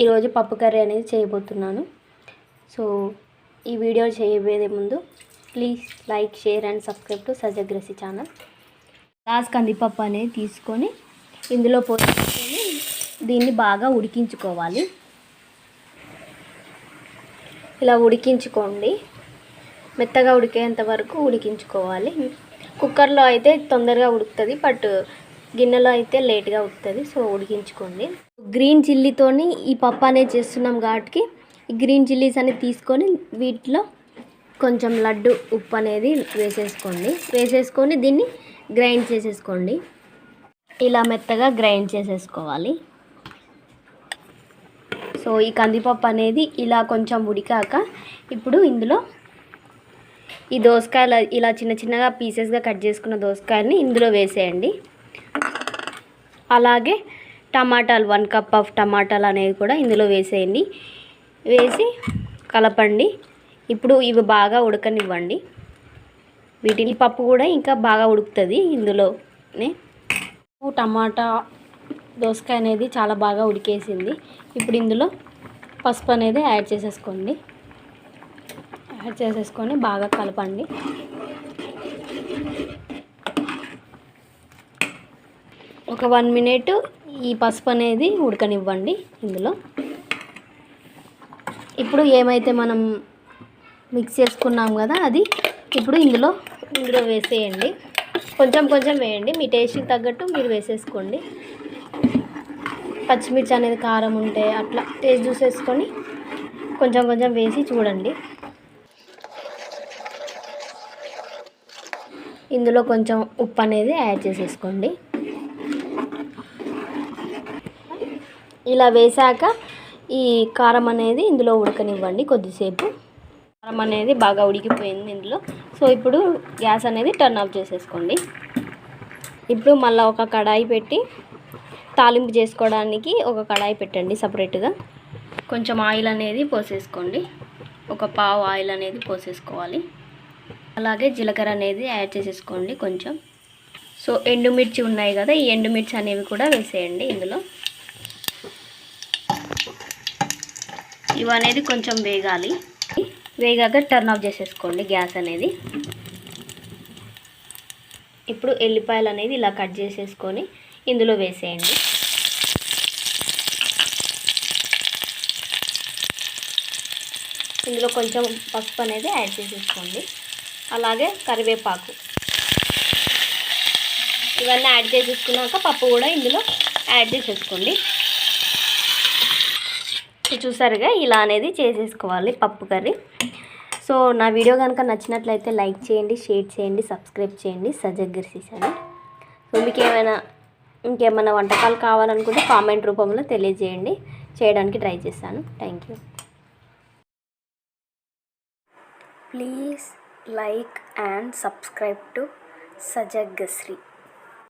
ఈరోజు పప్పు కర్రీ అనేది చేయబోతున్నాను. సో ఈ వీడియో చేయబోయే ముందు please like, share and subscribe to సజగ్రసి ఛానల్. గ్లాస్ కందిపప్పు అనేది తీసుకొని ఇందులో పోసుకొని దీన్ని బాగా ఉడికించుకోవాలి. ఇలా ఉడికించుకోండి, మెత్తగా ఉడికేంత వరకు ఉడికించుకోవాలి. కుక్కర్లో అయితే తొందరగా ఉడుకుతుంది, బట్ గిన్నెలో అయితే లేట్గా ఉడుకుతుంది. సో ఉడికించుకోండి. గ్రీన్ చిల్లీతోని ఈ పప్పు అనేది చేస్తున్నాం కాబట్టి ఈ గ్రీన్ చిల్లీస్ అనేది తీసుకొని వీటిలో కొంచెం లడ్డు ఉప్పు అనేది వేసేసుకొని దీన్ని గ్రైండ్ చేసేసుకోండి. ఇలా మెత్తగా గ్రైండ్ చేసేసుకోవాలి. సో ఈ కందిపప్పు అనేది ఇలా కొంచెం ఉడికాక ఇప్పుడు ఇందులో ఈ దోసకాయలు ఇలా చిన్న చిన్నగా పీసెస్గా కట్ చేసుకున్న దోసకాయలని ఇందులో వేసేయండి. అలాగే టమాటాలు 1 కప్ ఆఫ్ టమాటాలు అనేవి కూడా ఇందులో వేసేయండి. వేసి కలపండి. ఇప్పుడు ఇవి బాగా ఉడకనివ్వండి. వీటిని పప్పు కూడా ఇంకా బాగా ఉడుకుతుంది. ఇందులోనే టమాటా దోసకాయ అనేది చాలా బాగా ఉడికేసింది. ఇప్పుడు ఇందులో పసుపు అనేది యాడ్ చేసేసుకోండి. యాడ్ చేసేసుకొని బాగా కలపండి. ఒక 1 మినిట్ ఈ పసుపు అనేది ఉడకనివ్వండి ఇందులో. ఇప్పుడు ఏమైతే మనం మిక్స్ చేసుకున్నాం కదా అది ఇప్పుడు ఇందులో వేసేయండి. కొంచెం వేయండి, మీ టేస్ట్కి తగ్గట్టు మీరు వేసేసుకోండి. పచ్చిమిర్చి అనేది కారం ఉంటే అట్లా టేస్ట్ చూసేసుకొని కొంచెం వేసి చూడండి. ఇందులో కొంచెం ఉప్పు అనేది యాడ్ చేసేసుకోండి. ఇలా వేసాక ఈ కారం అనేది ఇందులో ఉడకనివ్వండి కొద్దిసేపు. కారం అనేది బాగా ఉడికిపోయింది ఇందులో. సో ఇప్పుడు గ్యాస్ అనేది టర్న్ ఆఫ్ చేసేసుకోండి. ఇప్పుడు మళ్ళీ ఒక కడాయి పెట్టి తాలింపు చేసుకోవడానికి ఒక కడాయి పెట్టండి సపరేట్గా. కొంచెం ఆయిల్ అనేది పోసేసుకోండి. ఒక పావు ఆయిల్ అనేది పోసేసుకోవాలి. అలాగే జీలకర్ర అనేది యాడ్ చేసేసుకోండి కొంచెం. సో ఎండుమిర్చి ఉన్నాయి కదా, ఈ ఎండుమిర్చి అనేవి కూడా వేసేయండి ఇందులో. ఇవనేది కొంచెం వేగాక టర్న్ ఆఫ్ చేసేసుకోండి గ్యాస్ అనేది. ఇప్పుడు ఎల్లిపాయలు అనేది ఇలా కట్ చేసేసుకొని ఇందులో వేసేయండి. ఇందులో కొంచెం పసుపు అనేది యాడ్ చేసేసుకోండి. అలాగే కరివేపాకు ఇవన్నీ యాడ్ చేసేసుకున్నాక పప్పు కూడా ఇందులో యాడ్ చేసేసుకోండి. చూసారుగా ఇలా అనేది చేసేసుకోవాలి పప్పు కర్రీ. సో నా వీడియో కనుక నచ్చినట్లయితే లైక్ చేయండి, షేర్ చేయండి, సబ్స్క్రైబ్ చేయండి సజగ్రసి ఛానల్. సో మీకు ఇంకేమైనా వంటకాలు కావాలనుకుంటే కామెంట్ రూపంలో తెలియజేయండి, చేయడానికి ట్రై చేస్తాను. Thank you. Please like and subscribe to సజగ్రసి.